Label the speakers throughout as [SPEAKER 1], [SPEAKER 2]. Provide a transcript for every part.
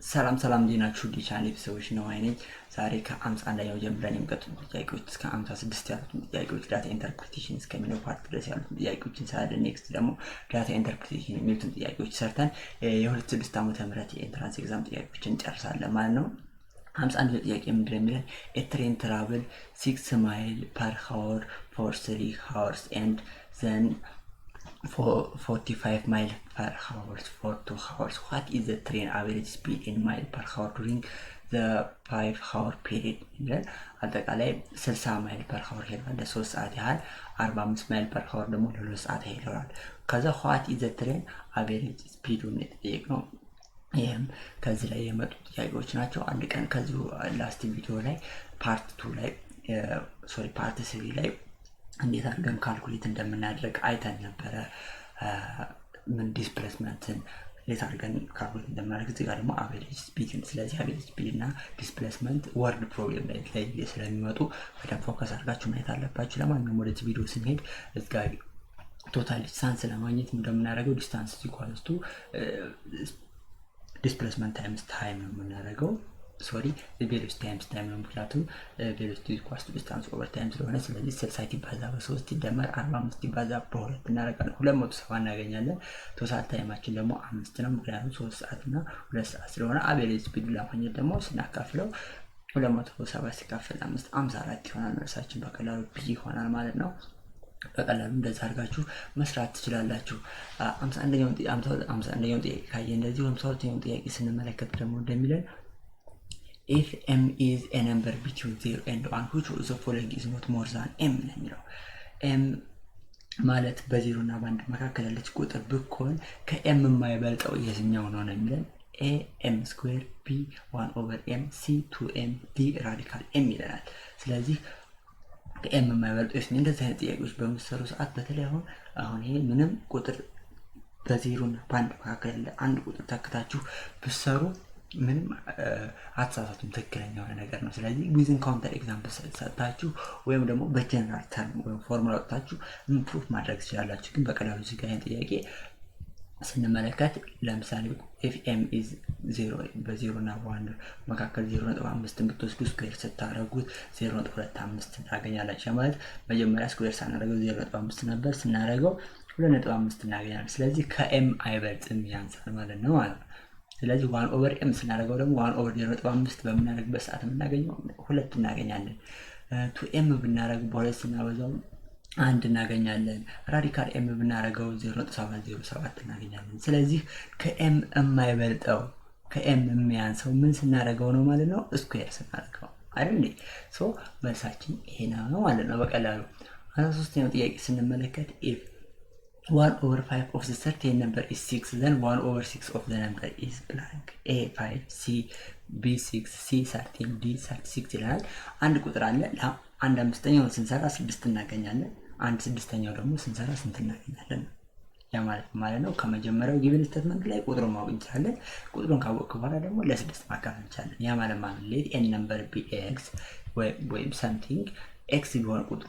[SPEAKER 1] ሰላም ሰላም ዲናችሁ ዲቻኔ ሰዎች ነው አይኔ ዛሬ ከ51ኛው ጀምረን የሚቀጥሉ ጥያቄዎች እስከ 56 ያሉትን ጥያቄዎች ዳታ ኢንተርፕሪቴሽን እስከሚለው ፓርት ድረስ ያሉትን ጥያቄዎችን ሳይሆን ኔክስት ደግሞ ዳታ ኢንተርፕሪቴሽን የሚሉትን ጥያቄዎች ሰርተን የ2006 ዓመተ ምህረት የኢንትራንስ ኤግዛም ጥያቄዎችን እንጨርሳለን ማለት ነው። 51 ጥያቄ ምንድነው የሚለው a train travel 6 mile per hour for 3 hours and then 45 miles per hour for 2 hours. What is the train average speed in mile per hour during the 5-hour period? አጠቃላይ 60 ማይል ፐር ሃወር ሄዷል ለ3 ሰዓት ያህል 45 ማይል ፐር ሃወር ደግሞ ለ2 ሰዓት ሄዷል። ከዛ what is the train average speed ነው የተጠየቅነው። ይሄም ከዚህ ላይ የመጡ ጥያቄዎች ናቸው። አንድ ቀን ከዚሁ ላስት ቪዲዮ ላይ ፓርት 2 ላይ ፓርት 3 ላይ እንዴት አድርገን ካልኩሌት እንደምናደርግ አይተን ነበር። ምን ዲስፕሌስመንትን እንዴት አድርገን ካልኩሌት እንደምናደርግ እዚህ ጋር ደግሞ አቨሬጅ ስፒድ። ስለዚህ አቨሬጅ ስፒድ እና ዲስፕሌስመንት ወርድ ፕሮብሌም ላይ ስለሚመጡ በደንብ ፎከስ አድርጋችሁ ማየት አለባችሁ። ለማንኛውም ወደ ቪዲዮ ስንሄድ እዚህ ጋር ቶታል ዲስታንስ ለማግኘት እንደምናደርገው ዲስታንስ ኢኳልስ ቱ ዲስፕሌስመንት ታይምስ ታይም ነው የምናደርገው። velocity times time ነው ምክንያቱም velocity equals to distance over time ስለሆነ ስለዚህ 60 ይባዛ በ3 ይደመር 45 ይባዛ በ2 እናደርጋለን 270 እናገኛለን። ቶታል ታይማችን ደግሞ 5 ነው ምክንያቱም 3 ሰዓት እና 2 ሰዓት ስለሆነ አቨሬጅ ስፒድ ለማግኘት ደግሞ ስናካፍለው 270 ሲካፈል 5 54 ይሆናል። መልሳችን በቀላሉ ቢ ይሆናል ማለት ነው። በቀላሉ እንደዛ አድርጋችሁ መስራት ትችላላችሁ። 51ኛው ጥያቄ ካየ እንደዚህ 52ኛው ጥያቄ ስንመለከት ደግሞ እንደሚለን if m is a number between 0 and 1 which of the following is not more than m ነው የሚለው። m ማለት በ0 እና በ1 መካከል ያለች ቁጥር ብትሆን ከm የማይበልጠው የትኛው ነው የሚለን። a m square b 1 over m c 2m d ራዲካል m ይለናል። ስለዚህ ከm የማይበልጠው የትኛው እንደዚህ አይነት ጥያቄዎች በሚሰሩ ሰዓት በተለይ አሁን ይሄ ምንም ቁጥር በ0 እና በ1 መካከል ያለ አንድ ቁጥር ተክታችሁ ብትሰሩ ምንም አትሳሳቱም፣ ትክክለኛ የሆነ ነገር ነው። ስለዚህ ዊዝን ካውንተር ኤግዛምፕል ሰጣችሁ ወይም ደግሞ በጀነራል ተርም ወይም ፎርሙላ ወጣችሁ ኢምፕሩቭ ማድረግ ትችላላችሁ። ግን በቀላሉ እዚህ ጋር ጥያቄ ስንመለከት ለምሳሌ if m is 0 በ0 እና በ1 መካከል 0.5 ብትወስዱ ስኩዌር ስታደርጉት 0.25 ታገኛላችሁ። ማለት መጀመሪያ ስኩዌር ሳናደርገው 0.5 ነበር፣ ስናደርገው 2.5 እናገኛለን። ስለዚህ ከm አይበልጥም ያንሳል ማለት ነው። ስለዚህ 1 over m ስናደርገው ደግሞ 1 over 0.5 በምናደርግበት ሰዓት የምናገኘው 2 እናገኛለን። 2m ብናደርግ በ2 ስናበዛው 1 እናገኛለን። ራዲካል m ብናደርገው 0.707 እናገኛለን። ስለዚህ ከm የማይበልጠው ከm የሚያንሰው ምን ስናደርገው ነው ማለት ነው? ስኩዌር ስናደርገው አይደል? መልሳችን ይሄ ነው ማለት ነው በቀላሉ። 13ኛው ጥያቄ ስንመለከት if 1 over 5 of the certain number is 6 then 1 over 6 of the number is blank a 5 c b 6 c 13 d 36 ይላል። አንድ ቁጥር አለ አንድ አምስተኛውን ስንሰራ 6 እናገኛለን። አንድ ስድስተኛው ደግሞ ስንሰራ ስንት እናገኛለን? ያ ማለት ነው ከመጀመሪያው ጊቭን ስቴትመንት ላይ ቁጥሩን ማወቅ እንችላለን። ቁጥሩን ካወቅክ በኋላ ደግሞ ለ6 ማካፈል እንችላለን። ያ ማለት let n number be x ወይም something x ቢሆን ቁጥሩ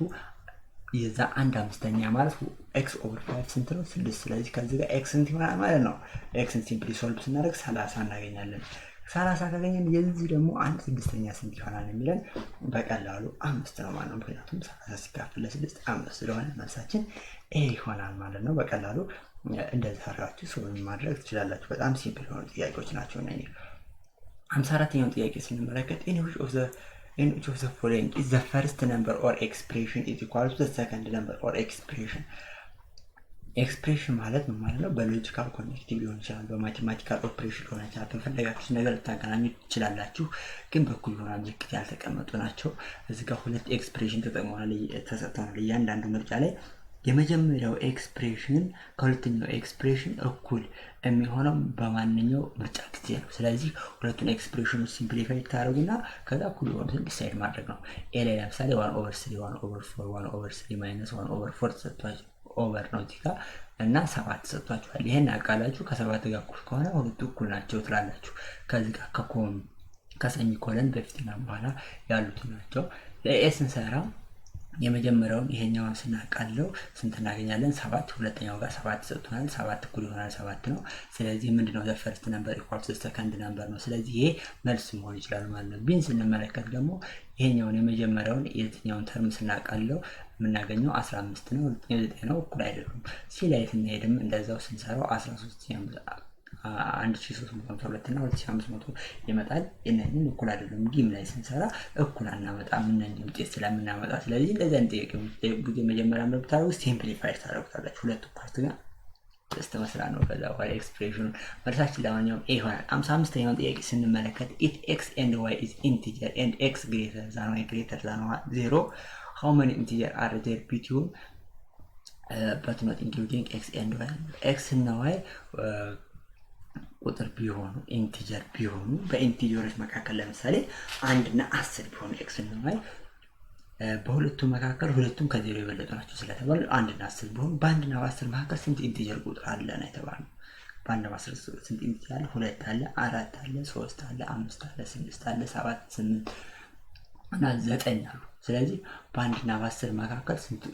[SPEAKER 1] የዛ አንድ አምስተኛ ማለት x over 5 ስንት ነው? 6። ስለዚህ ከዚህ ጋር x ስንት ይሆናል ማለት ነው? x ሲምፕሊ ሶልቭ ስናደርግ 30 እናገኛለን። 30 ካገኘን የዚህ ደግሞ አንድ ስድስተኛ ስንት ይሆናል የሚለን በቀላሉ 5 ነው ማለት ነው። ምክንያቱም 30 ሲካፈል ለ6 5 ስለሆነ መልሳችን a ይሆናል ማለት ነው። በቀላሉ እንደዚህ አድርጋችሁ ሶልቭ ማድረግ ትችላላችሁ። በጣም ሲምፕል የሆኑ ጥያቄዎች ናቸው እነዚህ። 54ኛው ጥያቄ ስንመለከት in which of the following is the first number or expression is equal to the second number or expression? ኤክስፕሬሽን ማለት ምን ማለት ነው? በሎጂካል ኮኔክቲቭ ሊሆን ይችላል፣ በማቴማቲካል ኦፕሬሽን ሊሆን ይችላል። በፈለጋችሁ ነገር ልታገናኙ ትችላላችሁ። ግን በኩል የሆነ ምልክት ያልተቀመጡ ናቸው። እዚህ ጋር ሁለት ኤክስፕሬሽን ተሰጥተናል እያንዳንዱ ምርጫ ላይ። የመጀመሪያው ኤክስፕሬሽን ከሁለተኛው ኤክስፕሬሽን እኩል የሚሆነው በማንኛው ምርጫ ጊዜ ነው። ስለዚህ ሁለቱን ኤክስፕሬሽኖች ሲምፕሊፋይ ታደርጉና ከዛ እኩል የሆኑትን ዲሳይድ ማድረግ ነው። ኤ ላይ ለምሳሌ 1 over 3 1 over 4 1 over 3 minus 1 over 4 ተሰጥቷል። ኦቨር ነው እዚህ ጋር እና 7 ተሰጥቷችኋል። ይሄን አቃላችሁ ከ7 ጋር እኩል ከሆነ ሁለቱ እኩል ናቸው ትላላችሁ። ከዚህ ጋር ከሰሚኮለን በፊትና በኋላ ያሉት ናቸው። ለኤ ስንሰራ የመጀመሪያውን ይሄኛውን ስናቃለው ስንት እናገኛለን? 7። ሁለተኛው ጋር 7 ሰጥቶናል። 7 እኩል ይሆናል 7 ነው። ስለዚህ ምንድነው ዘ ፈርስት ነምበር ኢኳል ቱ ዘ ሰከንድ ነምበር ነው። ስለዚህ ይሄ መልስ መሆን ይችላል ማለት ነው። ቢን ስንመለከት ደግሞ ይሄኛውን የመጀመሪያውን የትኛውን ተርም ስናቃለው የምናገኘው 15 ነው። ሁለተኛው 9 ነው። እኩል አይደሉም። ሲ ላይ ስንሄድም እንደዛው ስንሰራው 13 1352 እና 2500 ይመጣል። እነኚህም እኩል አይደሉም። ዲም ላይ ስንሰራ እኩል አናመጣም እነኚህ ውጤት ስለምናመጣ። ስለዚህ እንደዚህ አይነት ጥያቄ ጊዜ መጀመሪያ ምርብታሩ ሲምፕሊፋይ ታደርጉታላችሁ። ሁለቱ ፓርት ጋር ጀስት መስራት ነው። ከዛ በኋላ ኤክስፕሬሽኑን መልሳችን ለማንኛውም ኤ ይሆናል። 55ኛውን ጥያቄ ስንመለከት ኢፍ ኤክስ ኤንድ ዋይ ኢዝ ኢንቲጀር ኤንድ ኤክስ ግሬተር ዛን ዋይ ግሬተር ዛን 0 ሃው መኒ ኢንቲጀር አር ዜር ቢትዊን በት ኖት ኢንክሉዲንግ ኤክስ ኤንድ ዋይ። ኤክስ እና ዋይ ቁጥር ቢሆኑ ኢንቲጀር ቢሆኑ በኢንቲጀሮች መካከል ለምሳሌ 1 እና 10 ቢሆኑ ኤክስ እና ዋይ በሁለቱም መካከል ሁለቱም ከዜሮ የበለጡ ናቸው ስለተባለ 1 እና 10 ቢሆኑ በ1 እና በ10 መካከል ስንት ኢንቲጀር ቁጥር አለ ነው የተባለው። በ1 እና በ10 ስንት ኢንቲጀር አለ? 2 አለ፣ 4 አለ፣ 3 አለ፣ 5 አለ፣ 6 አለ፣ 7፣ 8 እና 9 አሉ። ስለዚህ በ1 እና በ10 መካከል ስንት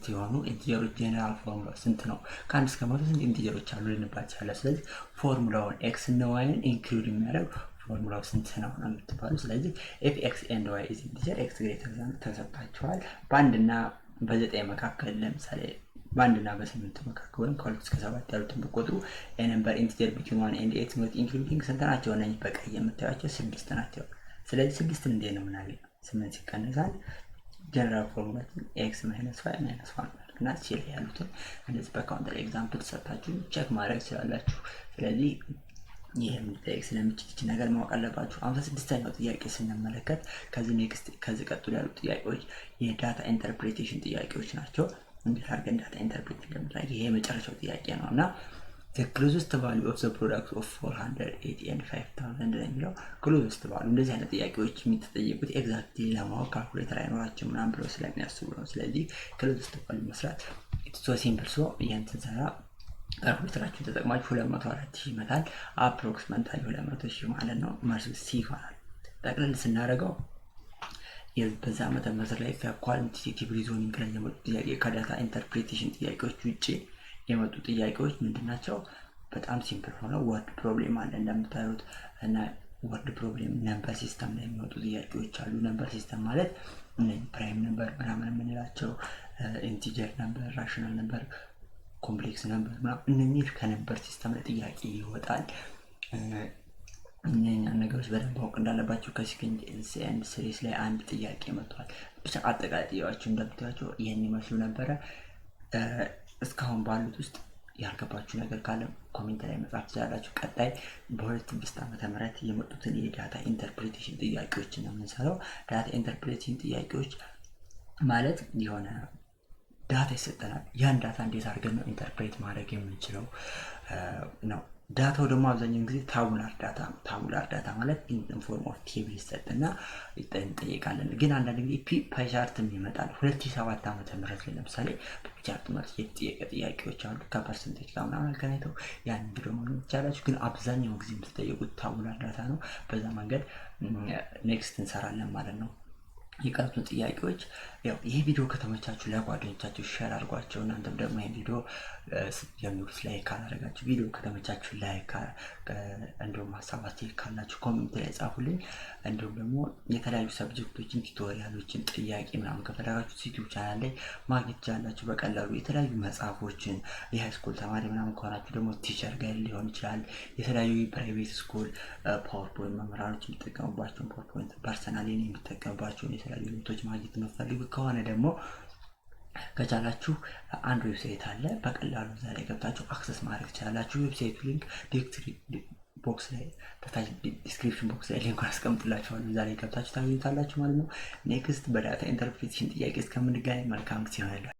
[SPEAKER 1] የሆኑ ኢንቲጀሮች ጄኔራል ፎርሙላ ስንት ነው? ከ1 እስከ 100 ስንት ኢንቲጀሮች አሉ ልንባል ይችላል። ስለዚህ ፎርሙላውን ኤክስ እና ዋይን ኢንክሉድ የሚያደርግ ፎርሙላው ስንት ነው ነው የምትባሉ። ስለዚህ ኢፍ ኤክስ ኤንድ ዋይ ኢዝ ኢንቲጀር ኤክስ ግሬተር ዛን ተሰጥቷቸዋል። በ1 እና በ9 መካከል ለምሳሌ በ1 እና በ8 መካከል ወይም ከ2 እስከ 7 ያሉትን ብትቆጥሩ ነምበር ኢንቲጀር ቢትዊን 1 ኤንድ 8 ኖት ኢንክሉዲንግ ስንት ናቸው? እነዚህ በቀይ የምታዩቸው 6 ናቸው። ስለዚህ 6ን እንዴት ነው የምናገኘው? 8 ሲቀነሳል ጀነራል ፎርሙላችን ኤክስ ማይነስ ዋይ ማይነስ 1 እና ሲ ላይ ያሉትን እንደዚህ በካውንተር ኤግዛምፕል ሰጣችሁ ቼክ ማድረግ ትችላላችሁ። ስለዚህ ይሄም ቴክስ ስለምትችል ነገር ማወቅ አለባችሁ። 56ኛው ጥያቄ ስንመለከት ከዚህ ቀጥሎ ያሉ ጥያቄዎች የዳታ ኢንተርፕሬቴሽን ጥያቄዎች ናቸው። እንዴት አድርገን ዳታ ኢንተርፕሬት እንደምናደርግ ይሄ የመጨረሻው ጥያቄ ነውና the closest value of the product of 480 and 5000 የሚለው closest value እንደዚህ አይነት ጥያቄዎች የሚጠየቁት ኤግዛክትሊ ለማወቅ ካልኩሌተር አይኖራቸው ምናምን ብለው ስለሚያስቡ ነው። ስለዚህ closest value መስራት it's so simple። so ያንተን ሰራ ካልኩሌተራችሁን ተጠቅማችሁ 24000 ይመጣል። አፕሮክሲሜትሊ 200,000 ማለት ነው። መልሱ ሲ ይሆናል። ጠቅለል ስናደርገው በዛ ዓመተ ምህረት ላይ ከኳንቲቴቲቭ ሪዞኒንግ ላይ የመጡ ጥያቄ ከዳታ ኢንተርፕሬቴሽን ጥያቄዎች ውጪ የመጡ ጥያቄዎች ምንድናቸው? በጣም ሲምፕል ሆነው ወርድ ፕሮብሌም አለ እንደምታዩት እና ወርድ ፕሮብሌም ነምበር ሲስተም ላይ የሚመጡ ጥያቄዎች አሉ። ነምበር ሲስተም ማለት ፕራይም ነምበር ምናምን የምንላቸው ኢንቲጀር ነምበር፣ ራሽናል ነምበር፣ ኮምፕሌክስ ነምበር ምናምን እነኚህ ከነምበር ሲስተም ላይ ጥያቄ ይወጣል። እነኛ ነገሮች በደንብ ማወቅ እንዳለባችሁ ከሴኮንድ ኤንድ ሲሪስ ላይ አንድ ጥያቄ መጥቷል። ብቻ አጠቃላይ ጥያቄዎች እንደምታዩቸው ይሄን ይመስሉ ነበረ። እስካሁን ባሉት ውስጥ ያልገባችሁ ነገር ካለ ኮሜንት ላይ መጻፍ ትችላላችሁ። ቀጣይ በ2005 ዓመተ ምህረት የመጡትን የዳታ ኢንተርፕሬቴሽን ጥያቄዎችን ነው የምንሰራው። ዳታ ኢንተርፕሬቴሽን ጥያቄዎች ማለት የሆነ ዳታ ይሰጠናል። ያን ዳታ እንዴት አድርገን ነው ኢንተርፕሬት ማድረግ የምንችለው ነው። ዳታው ደግሞ አብዛኛውን ጊዜ ታቡላር ዳታ ማለት ኢን ፎርም ኦፍ ቴብል ይሰጥና እንጠይቃለን። ግን አንዳንድ ጊዜ ፓይ ቻርትም ይመጣል። 2007 ዓመተ ምህረት ላይ ለምሳሌ ፓይ ቻርት ማለት የተጠየቀ ጥያቄዎች አሉ ከፐርሰንቴጅ ጋር ምናምን አገናኝተው ያን ቪዲዮ ማግኘት ይቻላችሁ። ግን አብዛኛው ጊዜ የምትጠየቁት ታቡላር ዳታ ነው። በዛ መንገድ ኔክስት እንሰራለን ማለት ነው። የቀሩትን ጥያቄዎች ያው ይሄ ቪዲዮ ከተመቻችሁ ለጓደኞቻችሁ ሼር አድርጓቸው። እናንተም ደግሞ ይሄን ቪዲዮ ጀምሩት። ላይክ ካላደረጋችሁ ቪዲዮ ከተመቻችሁ ላይክ እንዲሁም ሀሳብ አስተያየት ካላችሁ ኮሜንት ላይ ጻፉልኝ። እንዲሁም ደግሞ የተለያዩ ሰብጀክቶችን ቱቶሪያሎችን ጥያቄ ምናምን ከፈለጋችሁ ዩቲዩብ ቻናል ላይ ማግኘት ትችላላችሁ በቀላሉ። የተለያዩ መጽሐፎችን የሃይስኩል ተማሪ ምናምን ከሆናችሁ ደግሞ ቲቸር ጋይድ ሊሆን ይችላል። የተለያዩ ፕራይቬት ስኩል ፓወርፖይንት መምህራኖች የሚጠቀሙባቸውን ፓወርፖይንት ፐርሰናሊ የሚጠቀሙባቸውን የተለያዩ ኖቶች ማግኘት የምትፈልጉ ከሆነ ደግሞ ከቻላችሁ አንድ ዌብሳይት አለ። በቀላሉ እዛ ላይ ገብታችሁ አክሰስ ማድረግ ትችላላችሁ። ዌብሳይቱ ሊንክ ቦክስ ላይ ዲስክሪፕሽን ቦክስ ላይ ሊንኩን አስቀምጥላችኋለሁ። እዛ ላይ ገብታችሁ ታገኙታላችሁ ማለት ነው። ኔክስት በዳታ ኢንተርፕሬቴሽን ጥያቄ እስከምንገናኝ መልካም ጊዜ ይሆናል።